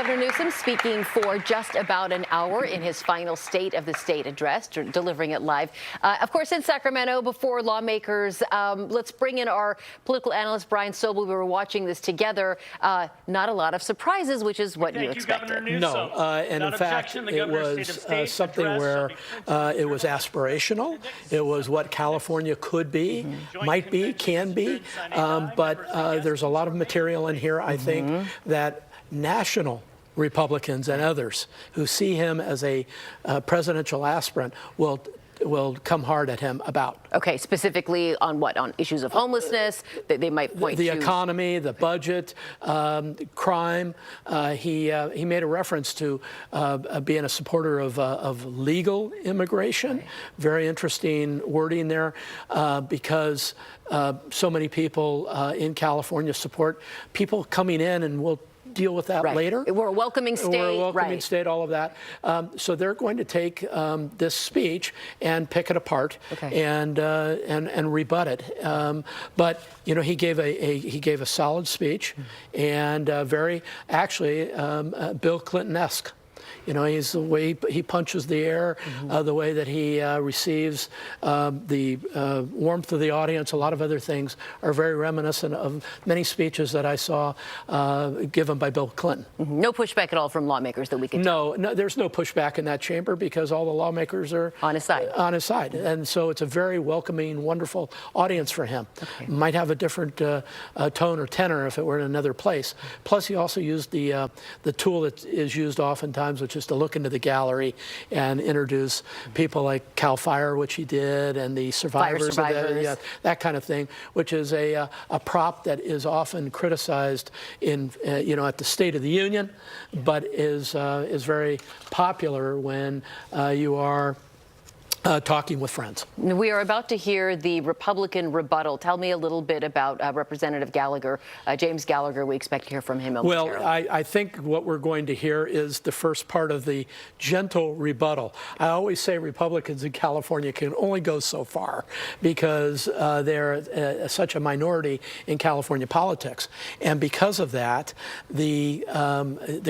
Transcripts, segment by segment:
Governor Newsom speaking for just about an hour in his final State of the State address, delivering it live. Of course, in Sacramento before lawmakers. Let's bring in our political analyst, Brian Sobel. We were watching this together. Not a lot of surprises, which is what you expected. No, and in fact, it was something where it was aspirational. It was what California could be, might be, can be. But there's a lot of material in here, I think, that national Republicans and others who see him as a presidential aspirant will come hard at him about. Okay, specifically on what? On issues of homelessness that they might point to? The economy, the budget, crime. He made a reference to being a supporter of legal immigration. Right. Very interesting wording there, because so many people in California support people coming in, and we'll deal with that later. We're a welcoming state. We're a welcoming state, all of that. So they're going to take this speech and pick it apart and rebut it. But you know, he gave a solid speech and very actually Bill Clinton-esque. You know, he's the way he punches the air, the way that he receives the warmth of the audience. A lot of other things are very reminiscent of many speeches that I saw given by Bill Clinton. No pushback at all from lawmakers that we can No, there's no pushback in that chamber because all the lawmakers are on his side. And so it's a very welcoming, wonderful audience for him. Might have a different tone or tenor if it were in another place. Plus, he also used the tool that is used oftentimes, which is to look into the gallery and introduce people like CAL FIRE, which he did, and the survivors. That kind of thing, which is a prop that is often criticized in at the State of the Union, but is very popular when you are talking with friends. We are about to hear the Republican rebuttal. Tell me a little bit about Representative Gallagher, James Gallagher. We expect to hear from him momentarily. Well, I think what we're going to hear is the first part of the gentle rebuttal. I always say Republicans in California can only go so far because they're such a minority in California politics. And because of that, the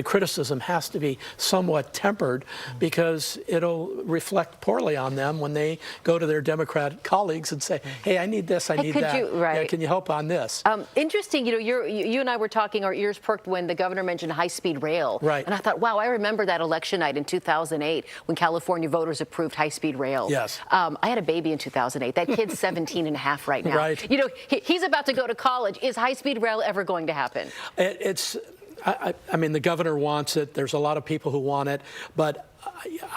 criticism has to be somewhat tempered because it'll reflect poorly on them when they go to their Democrat colleagues and say, hey, I need this, I need that. Yeah, can you help on this? Interesting, you and I were talking, our ears perked when the governor mentioned high-speed rail. Right. And I thought, wow, I remember that election night in 2008 when California voters approved high-speed rail. Yes. I had a baby in 2008. That kid's 17 and a half right now. Right. You know, he's about to go to college. Is high-speed rail ever going to happen? I mean, the governor wants it. There's a lot of people who want it, but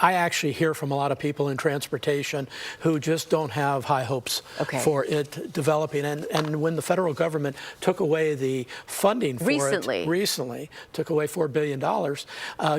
I actually hear from a lot of people in transportation who just don't have high hopes for it developing. And when the federal government took away the funding for it recently, took away $4 billion,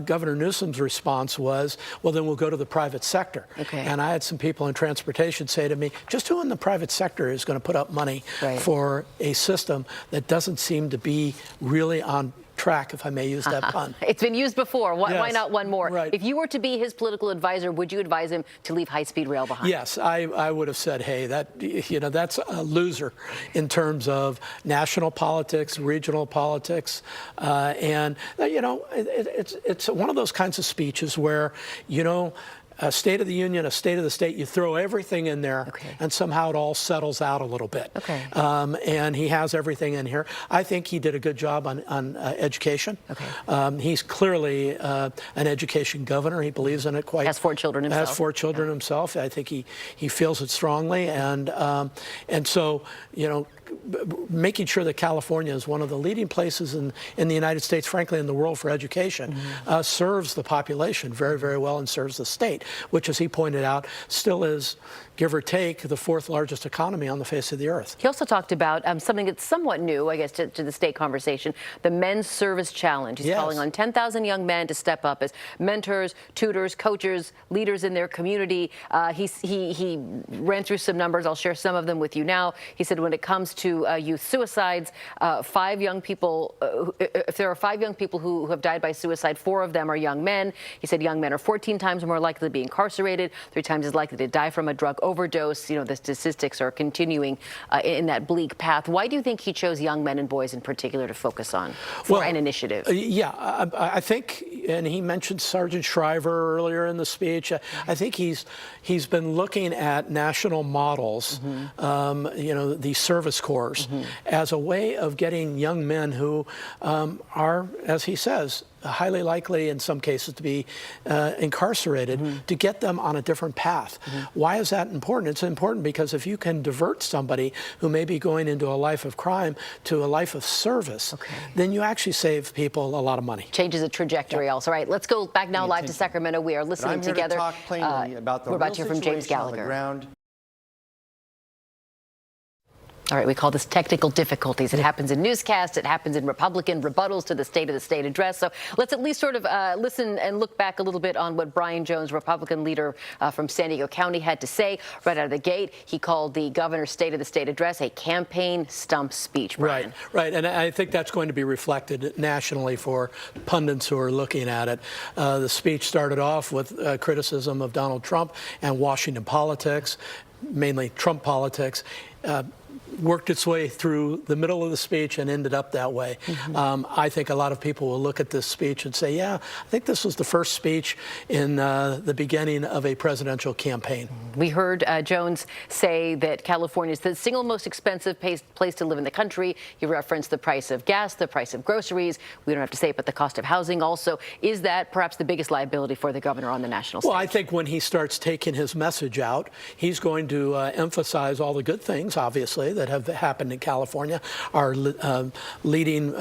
Governor Newsom's response was, well, then we'll go to the private sector. And I had some people in transportation say to me, just who in the private sector is going to put up money for a system that doesn't seem to be really on track, if I may use that pun. It's been used before. Why not one more? Right. If you were to be his political advisor, would you advise him to leave high-speed rail behind? Yes, I would have said, hey, that's a loser in terms of national politics, regional politics, and it's one of those kinds of speeches where a State of the Union, a State of the State, you throw everything in there and somehow it all settles out a little bit. And he has everything in here. I think he did a good job on education. He's clearly an education governor. He believes in it quite. Has 4 children himself. Has 4 children himself. I think he feels it strongly. And so, making sure that California is one of the leading places in the United States, frankly, in the world for education, serves the population very, very well and serves the state, which, as he pointed out, still is, give or take, the 4th largest economy on the face of the earth. He also talked about something that's somewhat new, I guess, to the state conversation, the Men's Service Challenge. He's calling on 10,000 young men to step up as mentors, tutors, coaches, leaders in their community. He ran through some numbers. I'll share some of them with you now. He said when it comes to youth suicides. 5 young people, if there are 5 young people who have died by suicide, 4 of them are young men. He said young men are 14 times more likely to be incarcerated, 3 times as likely to die from a drug overdose. You know, the statistics are continuing in that bleak path. Why do you think he chose young men and boys in particular to focus on for an initiative? I think, and he mentioned Sergeant Shriver earlier in the speech. I think he's been looking at national models, you know, the service corps, as a way of getting young men who are, as he says, highly likely in some cases to be incarcerated, to get them on a different path. Why is that important? It's important because if you can divert somebody who may be going into a life of crime to a life of service, then you actually save people a lot of money. Changes the trajectory also. All right, let's go back now live to Sacramento. We are listening together. To talk plainly about the we're about to hear from James Gallagher. All right, we call this technical difficulties. It happens in newscasts. It happens in Republican rebuttals to the State of the State address. So let's at least sort of listen and look back a little bit on what Brian Jones, Republican leader from San Diego County, had to say right out of the gate. He called the governor's State of the State address a campaign stump speech, Brian. Right. And I think that's going to be reflected nationally for pundits who are looking at it. The speech started off with criticism of Donald Trump and Washington politics, mainly Trump politics. Worked its way through the middle of the speech and ended up that way. I think a lot of people will look at this speech and say, yeah, I think this was the first speech in the beginning of a presidential campaign. We heard Jones say that California is the single most expensive place to live in the country. He referenced the price of gas, the price of groceries. We don't have to say it, but the cost of housing also. Is that perhaps the biggest liability for the governor on the national stage? Well, I think when he starts taking his message out, he's going to emphasize all the good things, obviously, that have happened in California, our leading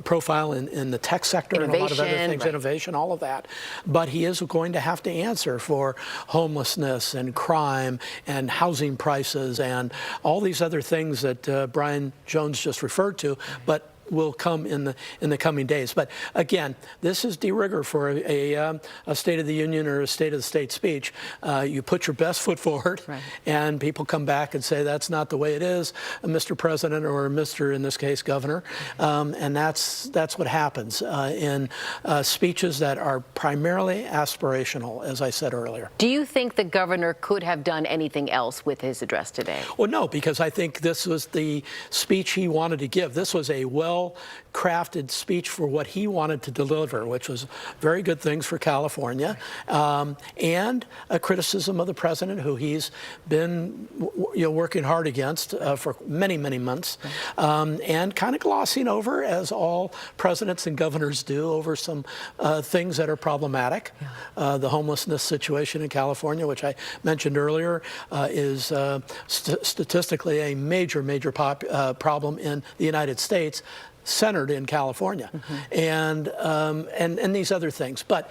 profile in the tech sector, and a lot of other things, innovation, all of that. But he is going to have to answer for homelessness and crime and housing prices and all these other things that Brian Jones just referred to, but will come in the coming days. But again, this is de rigueur for a State of the Union or a State of the State speech. You put your best foot forward, and people come back and say that's not the way it is, Mr. President, or Mr. in this case Governor, and that's what happens in speeches that are primarily aspirational, as I said earlier. Do you think the governor could have done anything else with his address today? Well, no, because I think this was the speech he wanted to give. This was a well-crafted speech for what he wanted to deliver, which was very good things for California, and a criticism of the president, who he's been working hard against for many, many months, and kind of glossing over, as all presidents and governors do, over some things that are problematic. The homelessness situation in California, which I mentioned earlier, is statistically a major problem in the United States, centered in California, and these other things. But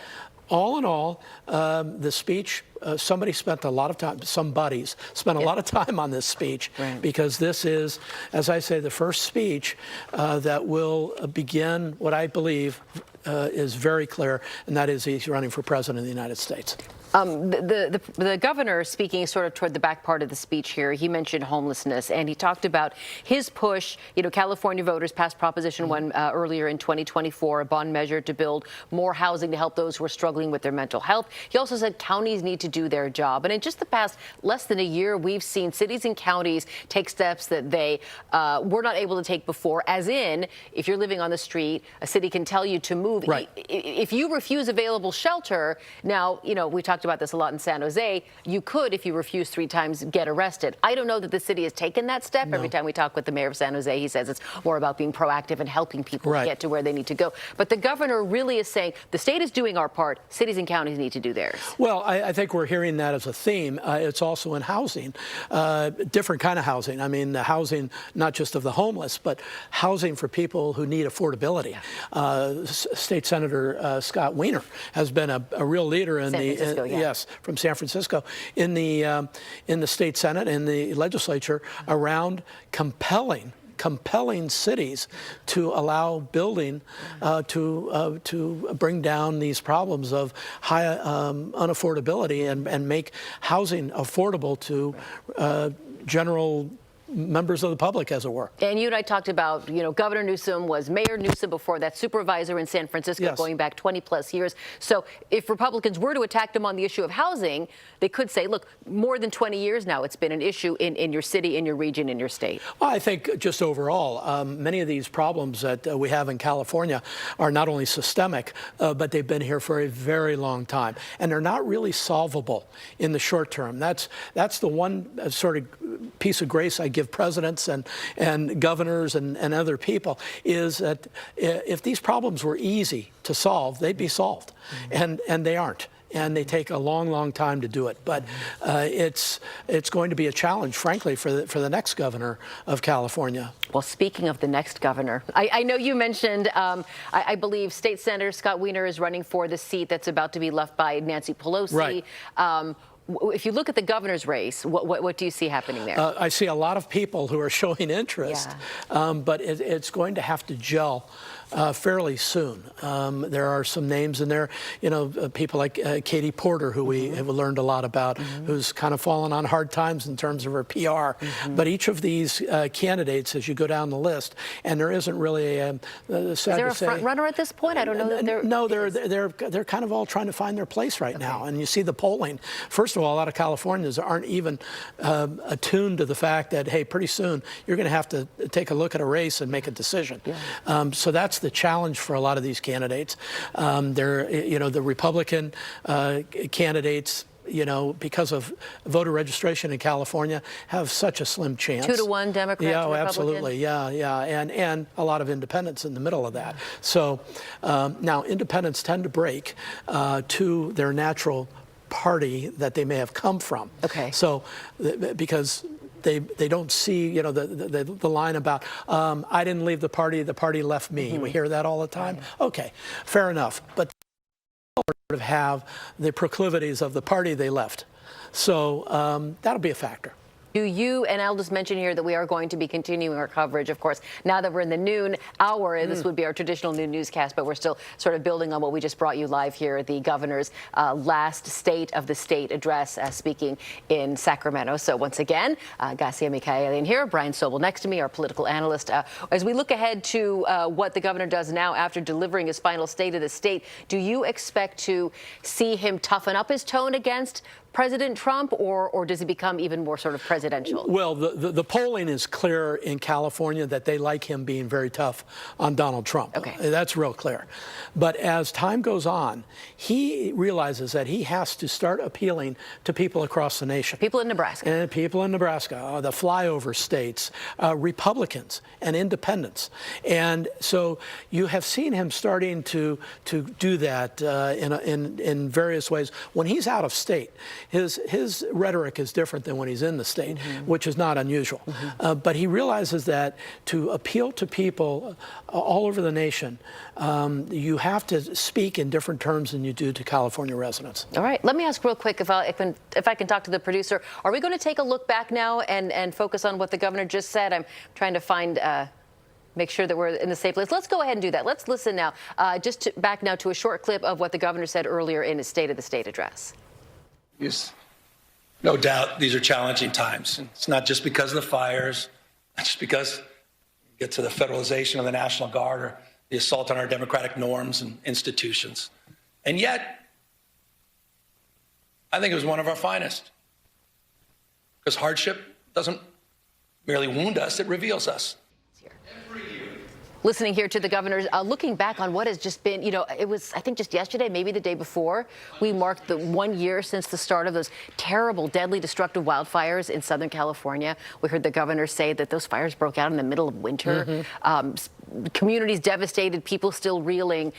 all in all, the speech, somebody spent a lot of time, some buddies spent a lot of time on this speech, because this is, as I say, the first speech that will begin what I believe is very clear, and that is he's running for president of the United States. The governor, speaking sort of toward the back part of the speech here, he mentioned homelessness, and he talked about his push. You know, California voters passed Proposition 1 earlier in 2024, a bond measure to build more housing to help those who are struggling with their mental health. He also said counties need to do their job. And in just the past less than a year, we've seen cities and counties take steps that they were not able to take before, as in, if you're living on the street, a city can tell you to move. If you refuse available shelter, now, you know, we talked about this a lot in San Jose, you could, if you refuse 3 times, get arrested. I don't know that the city has taken that step. Every time we talk with the mayor of San Jose, he says it's more about being proactive and helping people get to where they need to go. But the governor really is saying the state is doing our part, cities and counties need to do theirs. Well, I think we're hearing that as a theme. It's also in housing, different kind of housing. I mean, the housing, not just of the homeless, but housing for people who need affordability. State Senator Scott Wiener has been a real leader in from San Francisco, in the state Senate, in the legislature, around compelling cities to allow building to bring down these problems of high unaffordability and make housing affordable to general members of the public, as it were. And you and I talked about, Governor Newsom was Mayor Newsom before that, supervisor in San Francisco, Yes. going back 20 plus years. So if Republicans were to attack him on the issue of housing, they could say, look, more than 20 years now, it's been an issue in your city, in your region, in your state. Well, I think just overall, many of these problems that we have in California are not only systemic, but they've been here for a very long time. And they're not really solvable in the short term. That's the one sort of piece of grace I give presidents and governors and other people, is that if these problems were easy to solve, they'd be solved. And they aren't. And they take a long, long time to do it. But it's going to be a challenge, frankly, for the next governor of California. Well, speaking of the next governor, I know you mentioned, I believe State Senator Scott Wiener is running for the seat that's about to be left by Nancy Pelosi. Right. If you look at the governor's race, what do you see happening there? I see a lot of people who are showing interest, but it's going to have to gel fairly soon. There are some names in there, people like Katie Porter, who we have learned a lot about, who's kind of fallen on hard times in terms of her PR. But each of these candidates, as you go down the list, and there isn't really is there a front runner at this point? I don't know that No, they're kind of all trying to find their place right now. And you see the polling. First of all, a lot of Californians aren't even attuned to the fact that, hey, pretty soon you're going to have to take a look at a race and make a decision. So that's the challenge for a lot of these candidates. The Republican candidates, because of voter registration in California, have such a slim chance. 2-to-1 Democrat to Republican? Absolutely. Yeah. And a lot of independents in the middle of that. So now independents tend to break to their natural party that they may have come from. Okay. So because they don't see, the line about, I didn't leave the party left me. We hear that all the time. Okay, fair enough. But they sort of have the proclivities of the party they left. So that'll be a factor. Do you, and I'll just mention here that we are going to be continuing our coverage, of course, now that we're in the noon hour, and this would be our traditional noon newscast, but we're still sort of building on what we just brought you live here, the governor's last State of the State address, speaking in Sacramento. So once again, Garcia Mikaelian here, Brian Sobel next to me, our political analyst. As we look ahead to what the governor does now after delivering his final State of the State, do you expect to see him toughen up his tone against President Trump, or does he become even more sort of presidential? Well, the polling is clear in California that they like him being very tough on Donald Trump. Okay. That's real clear. But as time goes on, he realizes that he has to start appealing to people across the nation. People in Nebraska. And people in Nebraska, the flyover states, Republicans and independents. And so you have seen him starting to do that in various ways. When he's out of state, his rhetoric is different than when he's in the state, which is not unusual. But he realizes that to appeal to people all over the nation, you have to speak in different terms than you do to California residents. All right. Let me ask real quick if I can talk to the producer. Are we going to take a look back now and focus on what the governor just said? I'm trying to find make sure that we're in the safe place. Let's go ahead and do that. Let's listen now, back now to a short clip of what the governor said earlier in his State of the State address. Yes. No doubt these are challenging times. It's not just because of the fires, not just because we get to the federalization of the National Guard or the assault on our democratic norms and institutions. And yet, I think it was one of our finest. Because hardship doesn't merely wound us, it reveals us. Listening here to the governor's, looking back on what has just been, it was, I think, just yesterday, maybe the day before, we marked the 1 year since the start of those terrible, deadly, destructive wildfires in Southern California. We heard the governor say that those fires broke out in the middle of winter. Communities devastated, people still reeling.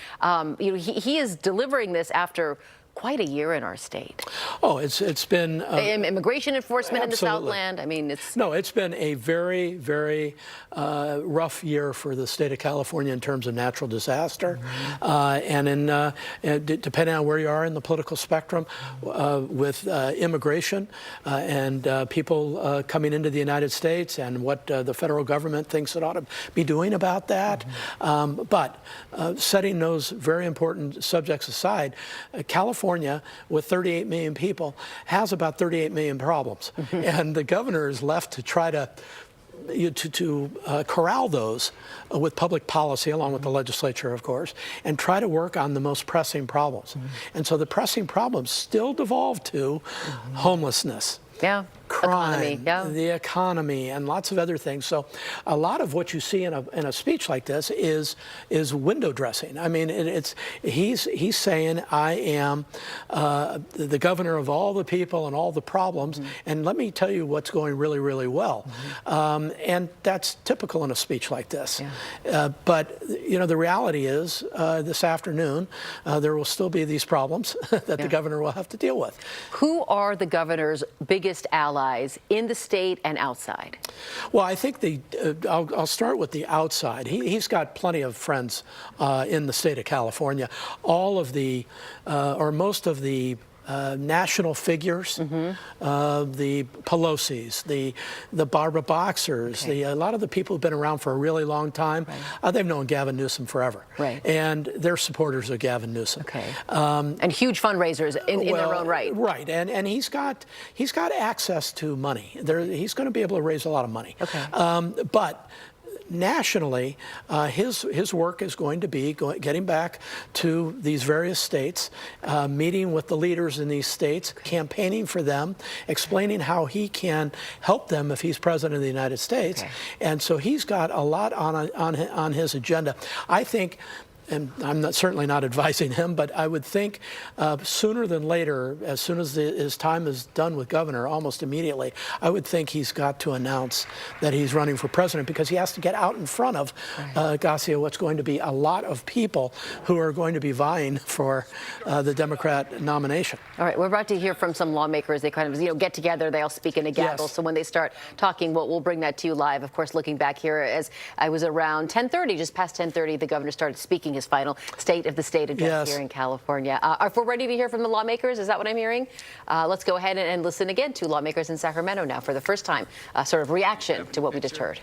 He is delivering this after quite a year in our state. Oh, it's been immigration enforcement absolutely. in the Southland. I mean, it's been a very, very rough year for the state of California in terms of natural disaster, and depending on where you are in the political spectrum, with immigration and people coming into the United States and what the federal government thinks it ought to be doing about that. But setting those very important subjects aside, California, with 38 million people, has about 38 million problems. And the governor is left to try to corral those with public policy, along with the legislature, of course, and try to work on the most pressing problems. And so the pressing problems still devolve to homelessness. Yeah. Crime, Economy, the economy, and lots of other things. So a lot of what you see in a speech like this is window dressing. I mean, he's saying, I am the governor of all the people and all the problems, and let me tell you what's going really, really well. And that's typical in a speech like this. But, you know, the reality is this afternoon, there will still be these problems that the governor will have to deal with. Who are the governor's biggest allies in the state and outside? Well, I think I'll start with the outside. He's got plenty of friends in the state of California. All of the, or most of the national figures, the Pelosi's, the Barbara Boxers, a lot of the people who've been around for a really long time, they've known Gavin Newsom forever. And they're supporters of Gavin Newsom. And huge fundraisers in their own right. And he's got access to money. He's going to be able to raise a lot of money. But nationally, his work is going to be getting back to these various states, meeting with the leaders in these states, campaigning for them, explaining how he can help them if he's president of the United States. And so he's got a lot on his agenda. I think, and I'm certainly not advising him, but I would think sooner than later, as soon as his time is done with governor, almost immediately, I would think he's got to announce that he's running for president, because he has to get out in front of, Garcia, what's going to be a lot of people who are going to be vying for the Democrat nomination. All right, we're about to hear from some lawmakers. They kind of, get together, they all speak in a gaggle. So when they start talking, we'll bring that to you live. Of course, looking back here, as I was around 10:30, just past 10:30, the governor started speaking his final State of the State address here in California. If we're ready to hear from the lawmakers, is that what I'm hearing? Let's go ahead and listen again to lawmakers in Sacramento now for the first time, sort of reaction to what we just heard.